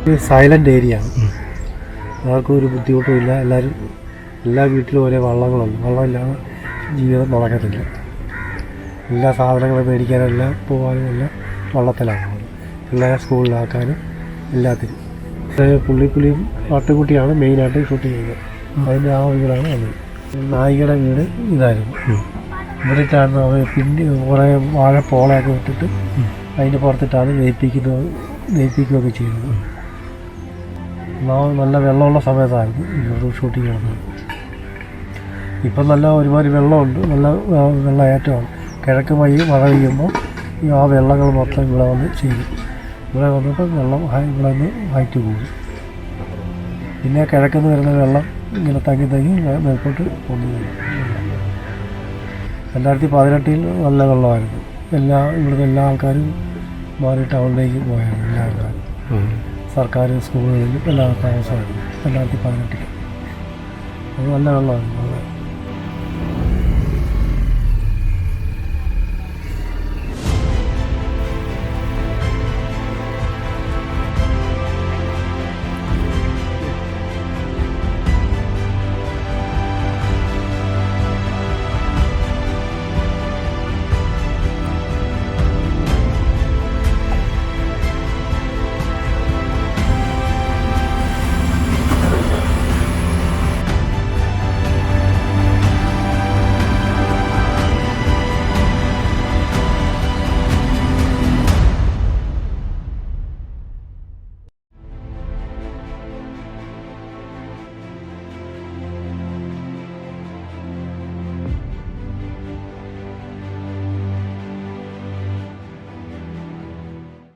Silent area ആണ്. ആർക്കും ഒരു ബുദ്ധിമുട്ടുമില്ല. എല്ലാ വീട്ടിലും ഒരേ വള്ളങ്ങളുണ്ട്. വള്ളമില്ലാതെ ജീവിതം നടക്കത്തില്ല. എല്ലാ സാധനങ്ങളും മേടിക്കാനെല്ലാം പോകാനും എല്ലാം വള്ളത്തിലാണ്. പിള്ളേരെ സ്കൂളിലാക്കാനും എല്ലാത്തിനും. പുള്ളിപ്പുലിയും ആട്ടുകുട്ടിയാണ് മെയിനായിട്ട് ഷൂട്ട് ചെയ്യുന്നത്. അതിൻ്റെ ആ വീടാണ് വന്നത്. നായികയുടെ വീട് ഇതായിരുന്നു. ഇവിടിട്ടാണ് അവർ പിന്നെ കുറേ വാഴപ്പോളയൊക്കെ ഇട്ടിട്ട് അതിൻ്റെ പുറത്തിട്ടാണ് നെയ്പ്പിക്കുകയൊക്കെ ചെയ്യുന്നത്. നല്ല വെള്ളമുള്ള സമയത്തായിരുന്നു ഇവിടെ ഷൂട്ടിങ് നടന്നത്. ഇപ്പം ഒരുമാതിരി വെള്ളമുണ്ട്. നല്ല വെള്ളമേറ്റമാണ്. കിഴക്ക് മഴ പെയ്യുമ്പോൾ ആ വെള്ളങ്ങൾ മൊത്തം ഇവിടെ വന്ന് ചെയ്യും. ഇവിടെ വന്നിട്ട് വെള്ളം ഇവിടെ നിന്ന് ഹൈറ്റ് കൂടും. പിന്നെ കിഴക്കുന്ന് വരുന്ന വെള്ളം ഇങ്ങനെ തങ്ങി മേൽപോട്ട് കൊണ്ടുപോകും. 2018 നല്ല വെള്ളമായിരുന്നു. ഇവിടുത്തെ എല്ലാ ആൾക്കാരും മാറി ടൗണിലേക്ക് പോയായിരുന്നു. എല്ലാ ആൾക്കാരും സർക്കാർ സ്കൂളുകളിലും എല്ലാ താമസമായിരുന്നു 2018. അത് നല്ല വെള്ളമായിരുന്നു.